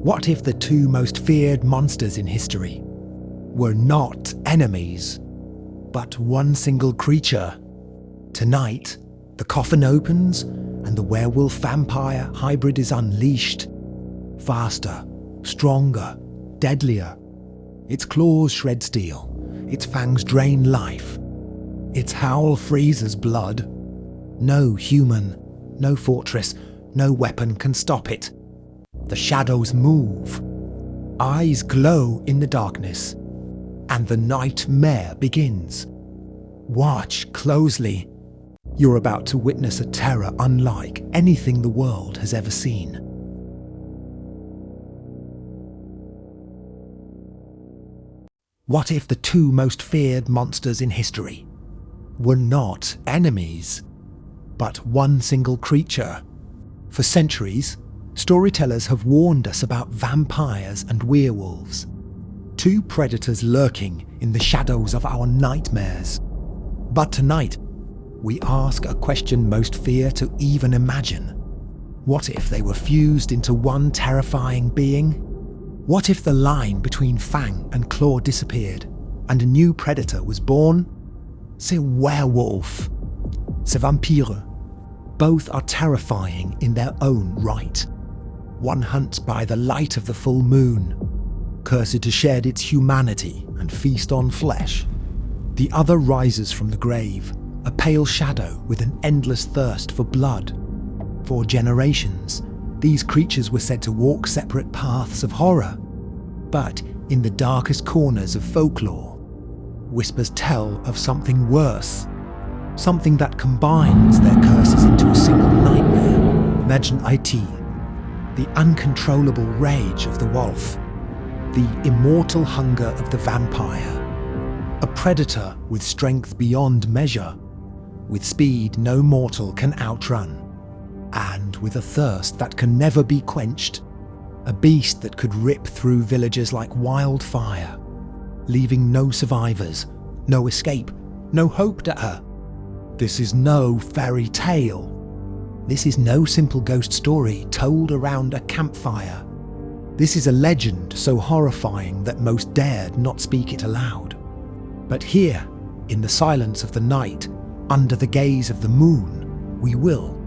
What if the two most feared monsters in history were not enemies, but one single creature? Tonight, the coffin opens and the werewolf-vampire hybrid is unleashed. Faster, stronger, deadlier. Its claws shred steel, its fangs drain life. Its howl freezes blood. No human, no fortress, no weapon can stop it. The shadows move. Eyes glow in the darkness, and the nightmare begins. Watch closely. You're about to witness a terror unlike anything the world has ever seen. What if the two most feared monsters in history were not enemies, but one single creature? For centuries, storytellers have warned us about vampires and werewolves, two predators lurking in the shadows of our nightmares. But tonight, we ask a question most fear to even imagine. What if they were fused into one terrifying being? What if the line between fang and claw disappeared and a new predator was born? C'est werewolf. C'est vampire. Both are terrifying in their own right. One hunts by the light of the full moon, cursed to shed its humanity and feast on flesh. The other rises from the grave, a pale shadow with an endless thirst for blood. For generations, these creatures were said to walk separate paths of horror. But in the darkest corners of folklore, whispers tell of something worse. Something that combines their curses into a single nightmare. Legend IT. The uncontrollable rage of the wolf. The immortal hunger of the vampire. A predator with strength beyond measure. With speed no mortal can outrun. And with a thirst that can never be quenched. A beast that could rip through villages like wildfire, leaving no survivors, no escape, no hope to her. This is no fairy tale. This is no simple ghost story told around a campfire. This is a legend so horrifying that most dared not speak it aloud. But here, in the silence of the night, under the gaze of the moon, we will.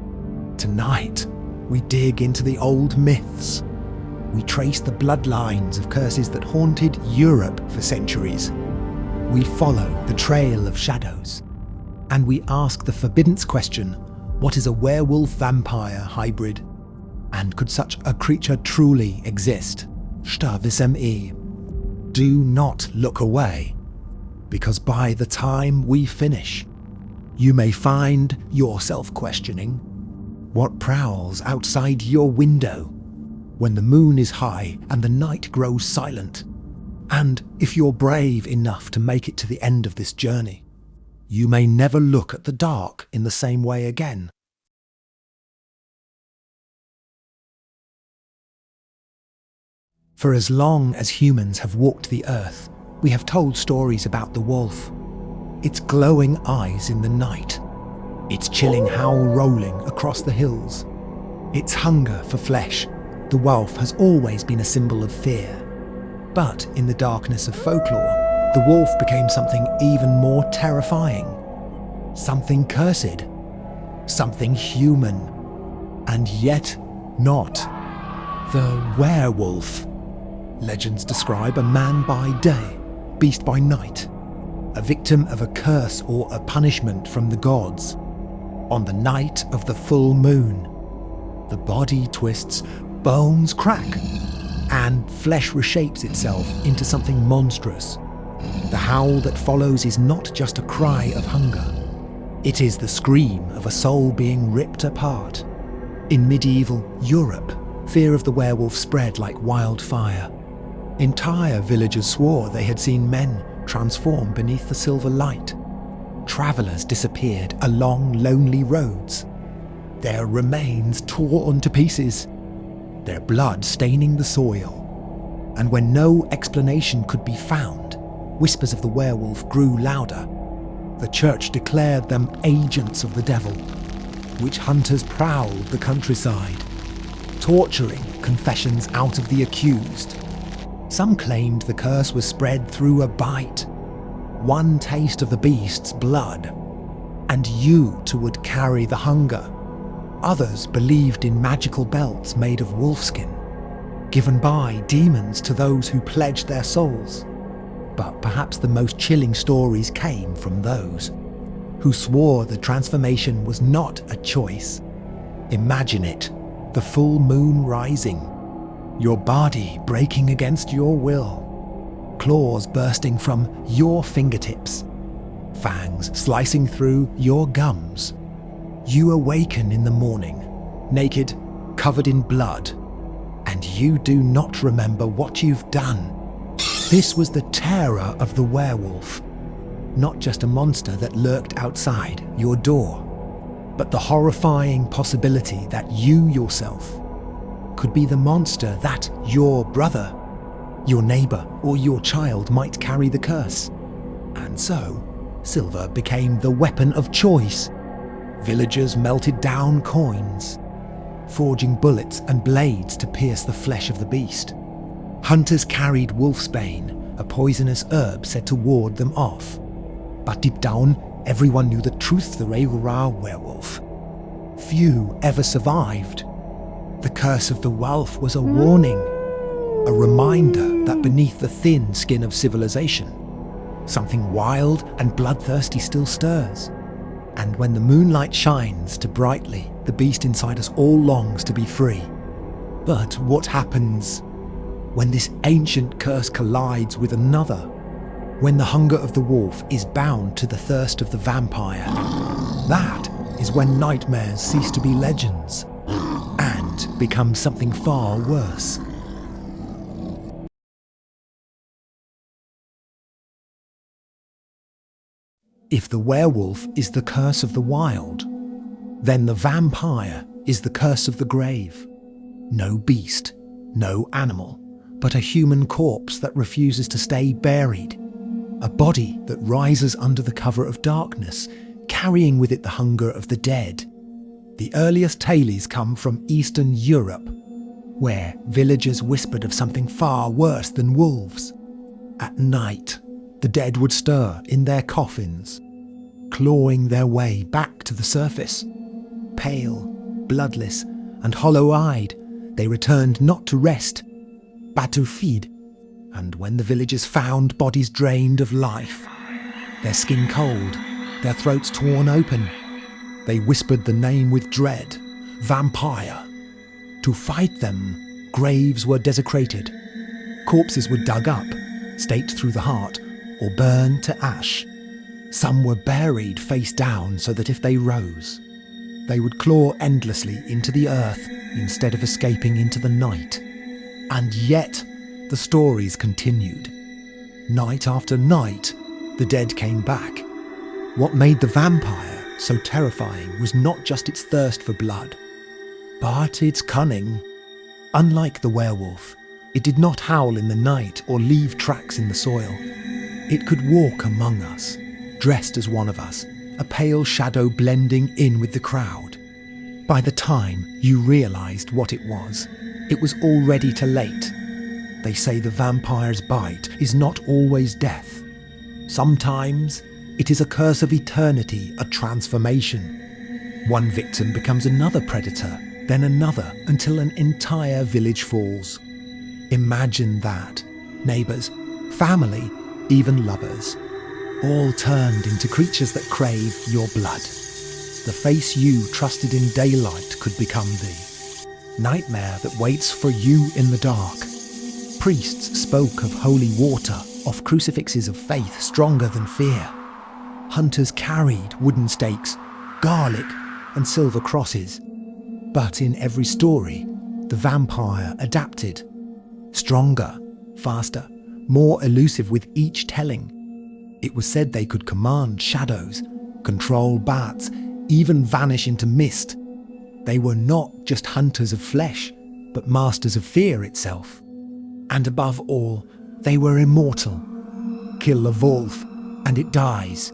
Tonight, we dig into the old myths. We trace the bloodlines of curses that haunted Europe for centuries. We follow the trail of shadows. And we ask the forbidden question, what is a werewolf-vampire hybrid? And could such a creature truly exist? Do not look away, because by the time we finish, you may find yourself questioning what prowls outside your window when the moon is high and the night grows silent. And if you're brave enough to make it to the end of this journey, you may never look at the dark in the same way again. For as long as humans have walked the earth, we have told stories about the wolf. Its glowing eyes in the night, its chilling howl rolling across the hills, its hunger for flesh. The wolf has always been a symbol of fear. But in the darkness of folklore, the wolf became something even more terrifying. Something cursed. Something human. And yet not. The werewolf. Legends describe a man by day, beast by night. A victim of a curse or a punishment from the gods. On the night of the full moon, the body twists, bones crack, and flesh reshapes itself into something monstrous. The howl that follows is not just a cry of hunger. It is the scream of a soul being ripped apart. In medieval Europe, fear of the werewolf spread like wildfire. Entire villages swore they had seen men transform beneath the silver light. Travellers disappeared along lonely roads, their remains torn to pieces, their blood staining the soil. And when no explanation could be found, whispers of the werewolf grew louder. The church declared them agents of the devil. Witch hunters prowled the countryside, torturing confessions out of the accused. Some claimed the curse was spread through a bite, one taste of the beast's blood, and you too would carry the hunger. Others believed in magical belts made of wolfskin, given by demons to those who pledged their souls. But perhaps the most chilling stories came from those who swore the transformation was not a choice. Imagine it, the full moon rising, your body breaking against your will, claws bursting from your fingertips, fangs slicing through your gums. You awaken in the morning, naked, covered in blood, and you do not remember what you've done. This was the terror of the werewolf, not just a monster that lurked outside your door, but the horrifying possibility that you yourself could be the monster that your brother, your neighbour, or your child might carry the curse. And so, silver became the weapon of choice. Villagers melted down coins, forging bullets and blades to pierce the flesh of the beast. Hunters carried wolfsbane, a poisonous herb said to ward them off. But deep down, everyone knew the truth, the werewolf. Few ever survived. The curse of the wolf was a warning, a reminder that beneath the thin skin of civilization, something wild and bloodthirsty still stirs. And when the moonlight shines too brightly, the beast inside us all longs to be free. But what happens when this ancient curse collides with another? When the hunger of the wolf is bound to the thirst of the vampire? That is when nightmares cease to be legends and become something far worse. If the werewolf is the curse of the wild, then the vampire is the curse of the grave. No beast, no animal, but a human corpse that refuses to stay buried. A body that rises under the cover of darkness, carrying with it the hunger of the dead. The earliest tales come from Eastern Europe, where villagers whispered of something far worse than wolves. At night, the dead would stir in their coffins, clawing their way back to the surface. Pale, bloodless, and hollow-eyed, they returned not to rest, but to feed. And when the villagers found bodies drained of life, their skin cold, their throats torn open, they whispered the name with dread, vampire. To fight them, graves were desecrated. Corpses were dug up, staked through the heart, or burned to ash. Some were buried face down so that if they rose, they would claw endlessly into the earth instead of escaping into the night. And yet, the stories continued. Night after night, the dead came back. What made the vampire so terrifying was not just its thirst for blood, but its cunning. Unlike the werewolf, it did not howl in the night or leave tracks in the soil. It could walk among us, dressed as one of us, a pale shadow blending in with the crowd. By the time you realised what it was already too late. They say the vampire's bite is not always death. Sometimes it is a curse of eternity, a transformation. One victim becomes another predator, then another, until an entire village falls. Imagine that. Neighbours, family, even lovers, all turned into creatures that crave your blood. The face you trusted in daylight could become the nightmare that waits for you in the dark. Priests spoke of holy water, of crucifixes of faith stronger than fear. Hunters carried wooden stakes, garlic, and silver crosses. But in every story, the vampire adapted. Stronger, faster, more elusive with each telling. It was said they could command shadows, control bats, even vanish into mist. They were not just hunters of flesh, but masters of fear itself. And above all, they were immortal. Kill a wolf, and it dies.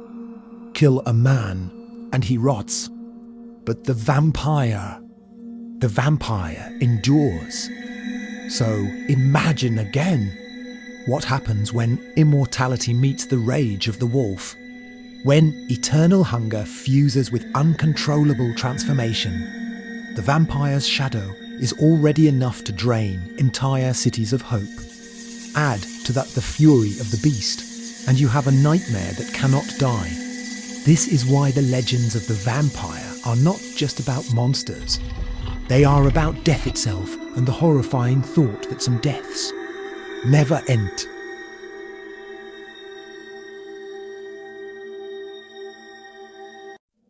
Kill a man, and he rots. But the vampire, The vampire endures. So imagine again what happens when immortality meets the rage of the wolf. When eternal hunger fuses with uncontrollable transformation, the vampire's shadow is already enough to drain entire cities of hope. Add to that the fury of the beast, and you have a nightmare that cannot die. This is why the legends of the vampire are not just about monsters. They are about death itself and the horrifying thought that some deaths never end.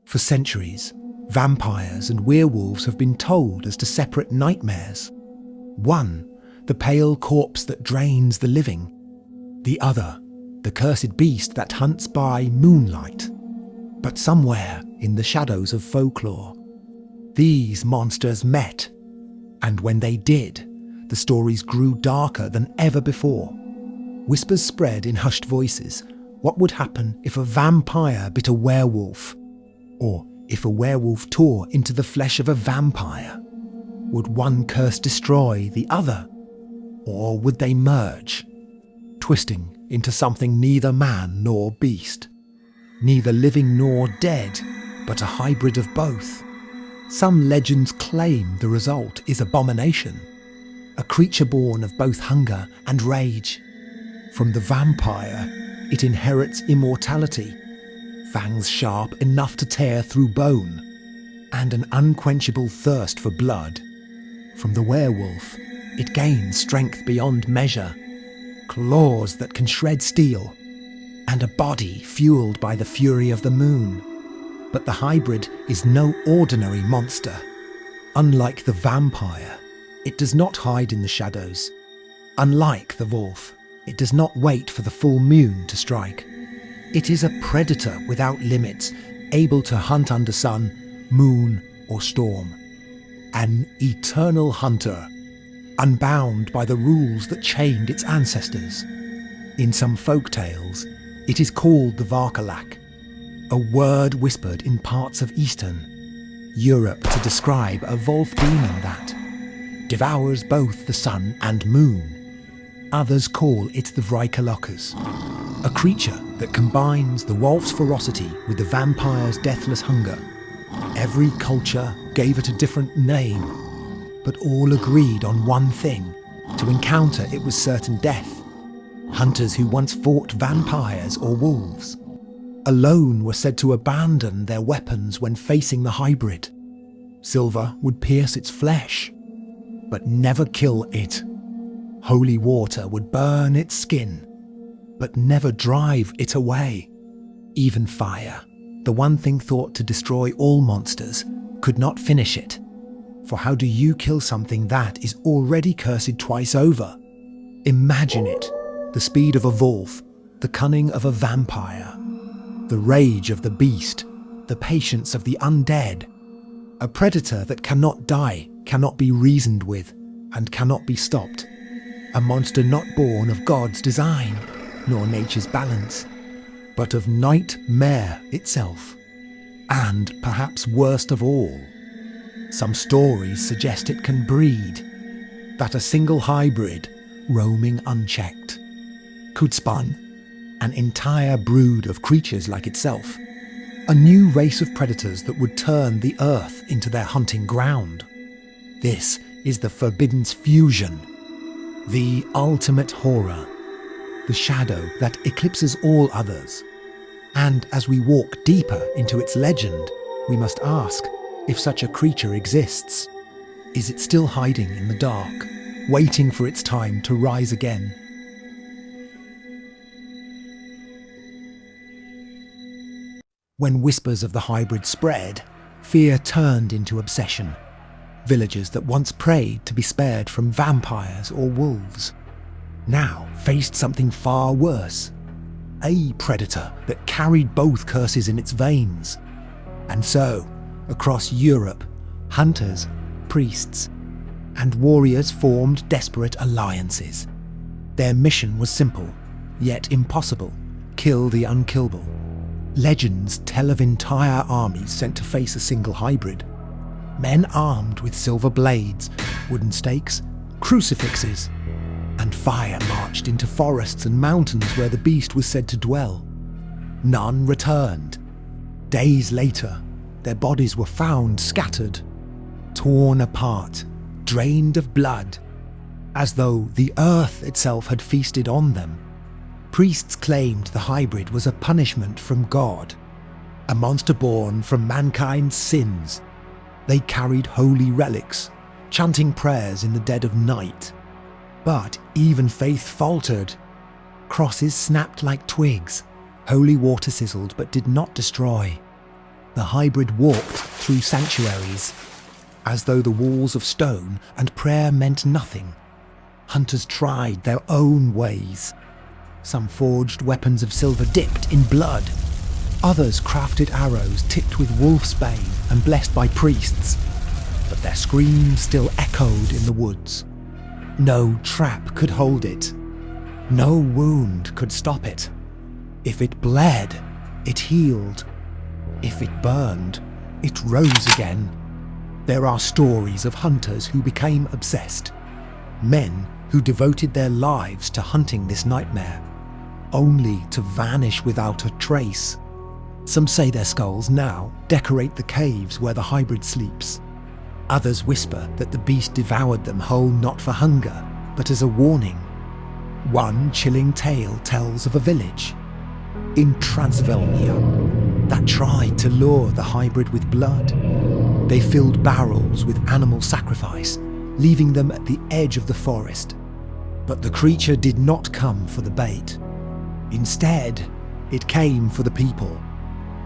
For centuries, vampires and werewolves have been told as to separate nightmares. One, the pale corpse that drains the living. The other, the cursed beast that hunts by moonlight. But somewhere in the shadows of folklore, these monsters met. And when they did, the stories grew darker than ever before. Whispers spread in hushed voices. What would happen if a vampire bit a werewolf? Or if a werewolf tore into the flesh of a vampire? Would one curse destroy the other? Or would they merge, twisting into something neither man nor beast? Neither living nor dead, but a hybrid of both. Some legends claim the result is abomination, a creature born of both hunger and rage. From the vampire, it inherits immortality, fangs sharp enough to tear through bone, and an unquenchable thirst for blood. From the werewolf, it gains strength beyond measure, claws that can shred steel, and a body fueled by the fury of the moon. But the hybrid is no ordinary monster. Unlike the vampire, it does not hide in the shadows. Unlike the wolf, it does not wait for the full moon to strike. It is a predator without limits, able to hunt under sun, moon, or storm. An eternal hunter, unbound by the rules that chained its ancestors. In some folk tales, it is called the Varkalak, a word whispered in parts of Eastern Europe to describe a wolf demon that devours both the sun and moon. Others call it the Vrykalokas, a creature that combines the wolf's ferocity with the vampire's deathless hunger. Every culture gave it a different name, but all agreed on one thing: to encounter it was certain death. Hunters who once fought vampires or wolves alone were said to abandon their weapons when facing the hybrid. Silver would pierce its flesh, but never kill it. Holy water would burn its skin, but never drive it away. Even fire, the one thing thought to destroy all monsters, could not finish it. For how do you kill something that is already cursed twice over? Imagine it: the speed of a wolf, the cunning of a vampire, the rage of the beast, the patience of the undead. A predator that cannot die, cannot be reasoned with, and cannot be stopped. A monster not born of God's design, nor nature's balance, but of nightmare itself. And perhaps worst of all, some stories suggest it can breed, that a single hybrid, roaming unchecked, could spawn an entire brood of creatures like itself, a new race of predators that would turn the earth into their hunting ground. This is the Forbidden's fusion, the ultimate horror, the shadow that eclipses all others. And as we walk deeper into its legend, we must ask if such a creature exists. Is it still hiding in the dark, waiting for its time to rise again? When whispers of the hybrid spread, fear turned into obsession. Villagers that once prayed to be spared from vampires or wolves now faced something far worse. A predator that carried both curses in its veins. And so, across Europe, hunters, priests, and warriors formed desperate alliances. Their mission was simple, yet impossible: kill the unkillable. Legends tell of entire armies sent to face a single hybrid. Men armed with silver blades, wooden stakes, crucifixes, and fire marched into forests and mountains where the beast was said to dwell. None returned. Days later, their bodies were found scattered, torn apart, drained of blood, as though the earth itself had feasted on them. Priests claimed the hybrid was a punishment from God, a monster born from mankind's sins. They carried holy relics, chanting prayers in the dead of night. But even faith faltered. Crosses snapped like twigs, holy water sizzled but did not destroy. The hybrid walked through sanctuaries, as though the walls of stone and prayer meant nothing. Hunters tried their own ways. Some forged weapons of silver dipped in blood. Others crafted arrows tipped with wolfsbane and blessed by priests. But their screams still echoed in the woods. No trap could hold it. No wound could stop it. If it bled, it healed. If it burned, it rose again. There are stories of hunters who became obsessed. Men who devoted their lives to hunting this nightmare, only to vanish without a trace. Some say their skulls now decorate the caves where the hybrid sleeps. Others whisper that the beast devoured them whole not for hunger, but as a warning. One chilling tale tells of a village in Transylvania that tried to lure the hybrid with blood. They filled barrels with animal sacrifice, leaving them at the edge of the forest. But the creature did not come for the bait. Instead, it came for the people.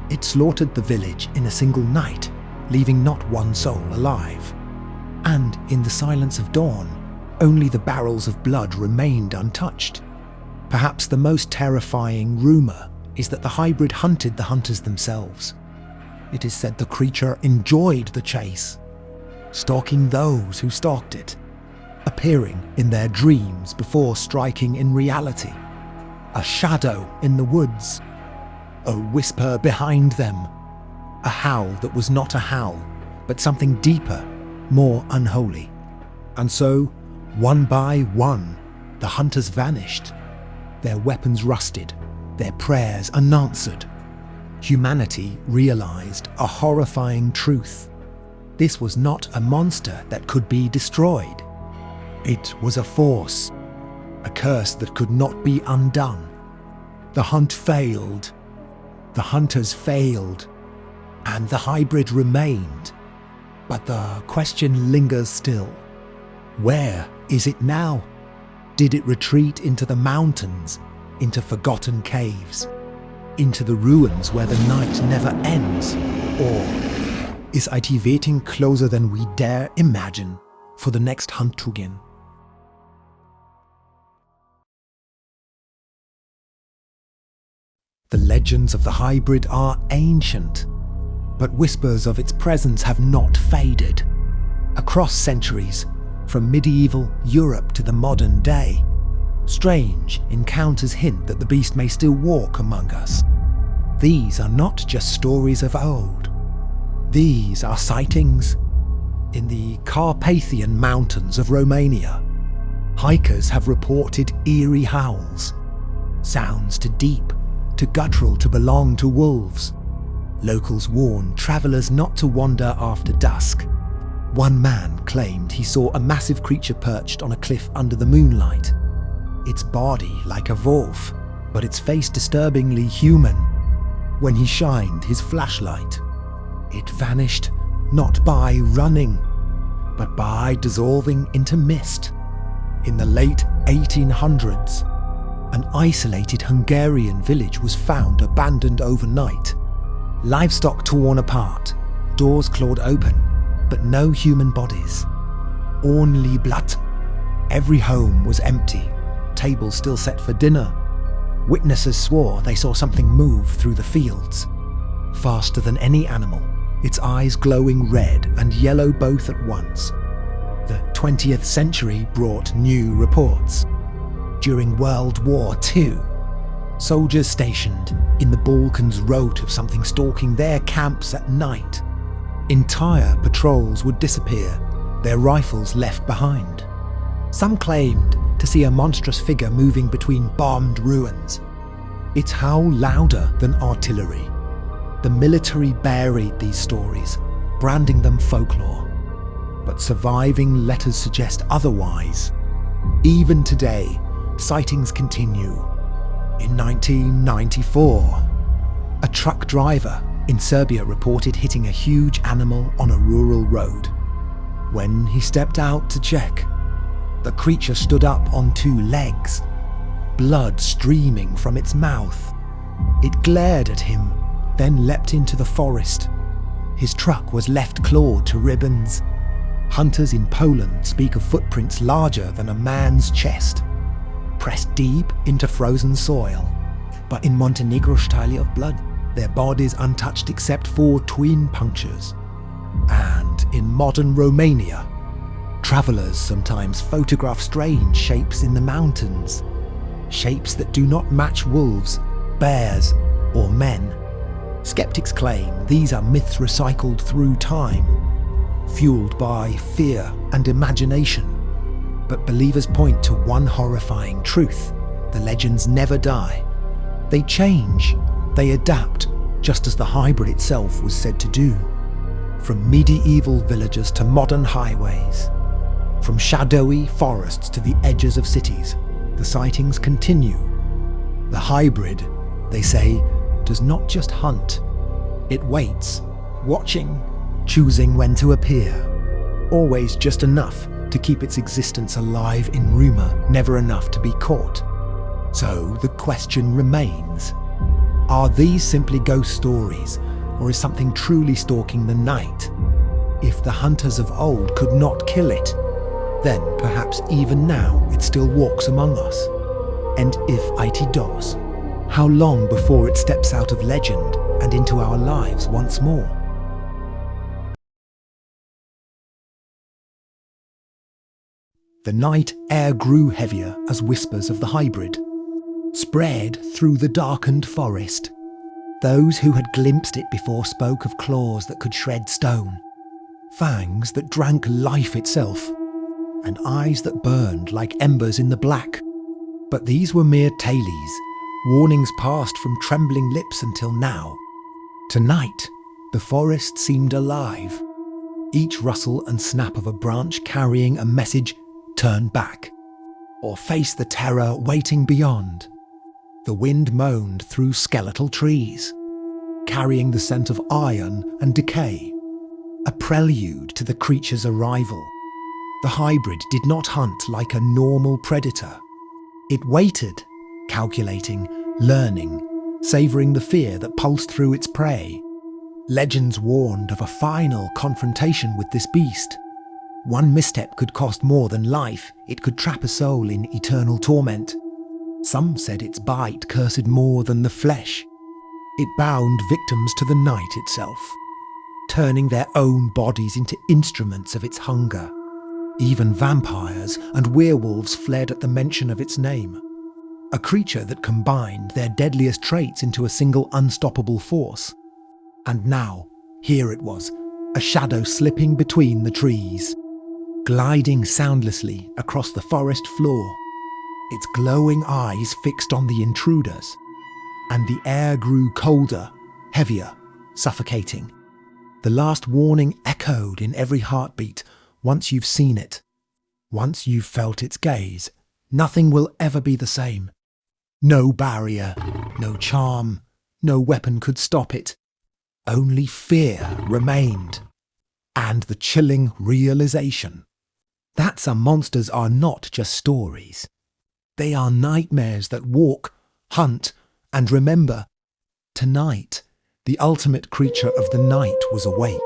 It slaughtered the village in a single night, leaving not one soul alive. And in the silence of dawn, only the barrels of blood remained untouched. Perhaps the most terrifying rumour is that the hybrid hunted the hunters themselves. It is said the creature enjoyed the chase, stalking those who stalked it, appearing in their dreams before striking in reality. A shadow in the woods, a whisper behind them, a howl that was not a howl, but something deeper, more unholy. And so, one by one, the hunters vanished, their weapons rusted, their prayers unanswered. Humanity realized a horrifying truth. This was not a monster that could be destroyed. It was a force, a curse that could not be undone. The hunt failed, the hunters failed, and the hybrid remained. But the question lingers still. Where is it now? Did it retreat into the mountains, into forgotten caves, into the ruins where the night never ends? Or is it waiting closer than we dare imagine for the next Huntugen? The legends of the hybrid are ancient, but whispers of its presence have not faded. Across centuries, from medieval Europe to the modern day, strange encounters hint that the beast may still walk among us. These are not just stories of old. These are sightings. In the Carpathian Mountains of Romania, hikers have reported eerie howls, sounds too deep, too guttural to belong to wolves. Locals warn travellers not to wander after dusk. One man claimed he saw a massive creature perched on a cliff under the moonlight. Its body like a wolf, but its face disturbingly human. When he shined his flashlight, it vanished not by running, but by dissolving into mist. In the late 1800s, an isolated Hungarian village was found abandoned overnight. Livestock torn apart, doors clawed open, but no human bodies. Only blood. Every home was empty, tables still set for dinner. Witnesses swore they saw something move through the fields. Faster than any animal, its eyes glowing red and yellow both at once. The 20th century brought new reports. During World War II, soldiers stationed in the Balkans wrote of something stalking their camps at night. Entire patrols would disappear, their rifles left behind. Some claimed to see a monstrous figure moving between bombed ruins. Its howl louder than artillery. The military buried these stories, branding them folklore. But surviving letters suggest otherwise. Even today, sightings continue. In 1994, a truck driver in Serbia reported hitting a huge animal on a rural road. When he stepped out to check, the creature stood up on two legs, blood streaming from its mouth. It glared at him, then leapt into the forest. His truck was left clawed to ribbons. Hunters in Poland speak of footprints larger than a man's chest, pressed deep into frozen soil. But in Montenegro, style of blood, their bodies untouched except for twin punctures. And in modern Romania, travellers sometimes photograph strange shapes in the mountains, shapes that do not match wolves, bears, or men. Skeptics claim these are myths recycled through time, fueled by fear and imagination. But believers point to one horrifying truth: the legends never die. They change, they adapt, just as the hybrid itself was said to do. From medieval villages to modern highways, from shadowy forests to the edges of cities, the sightings continue. The hybrid, they say, does not just hunt. It waits, watching, choosing when to appear. Always just enough to keep its existence alive in rumour, never enough to be caught. So the question remains, are these simply ghost stories, or is something truly stalking the night? If the hunters of old could not kill it, then perhaps even now it still walks among us. And if it does, how long before it steps out of legend and into our lives once more? The night air grew heavier as whispers of the hybrid spread through the darkened forest. Those who had glimpsed it before spoke of claws that could shred stone, fangs that drank life itself, and eyes that burned like embers in the black. But these were mere tales, warnings passed from trembling lips until now. Tonight, the forest seemed alive, each rustle and snap of a branch carrying a message: turn back, or face the terror waiting beyond. The wind moaned through skeletal trees, carrying the scent of iron and decay, a prelude to the creature's arrival. The hybrid did not hunt like a normal predator. It waited, calculating, learning, savouring the fear that pulsed through its prey. Legends warned of a final confrontation with this beast. One misstep could cost more than life. It could trap a soul in eternal torment. Some said its bite cursed more than the flesh. It bound victims to the night itself, turning their own bodies into instruments of its hunger. Even vampires and werewolves fled at the mention of its name. A creature that combined their deadliest traits into a single unstoppable force. And now, here it was, a shadow slipping between the trees, gliding soundlessly across the forest floor, its glowing eyes fixed on the intruders. And the air grew colder, heavier, suffocating. The last warning echoed in every heartbeat. Once you've seen it, once you've felt its gaze, nothing will ever be the same. No barrier, no charm, no weapon could stop it. Only fear remained, and the chilling realization that some monsters are not just stories. They are nightmares that walk, hunt, and remember. Tonight, the ultimate creature of the night was awake,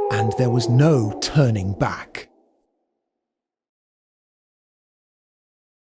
and there was no turning back.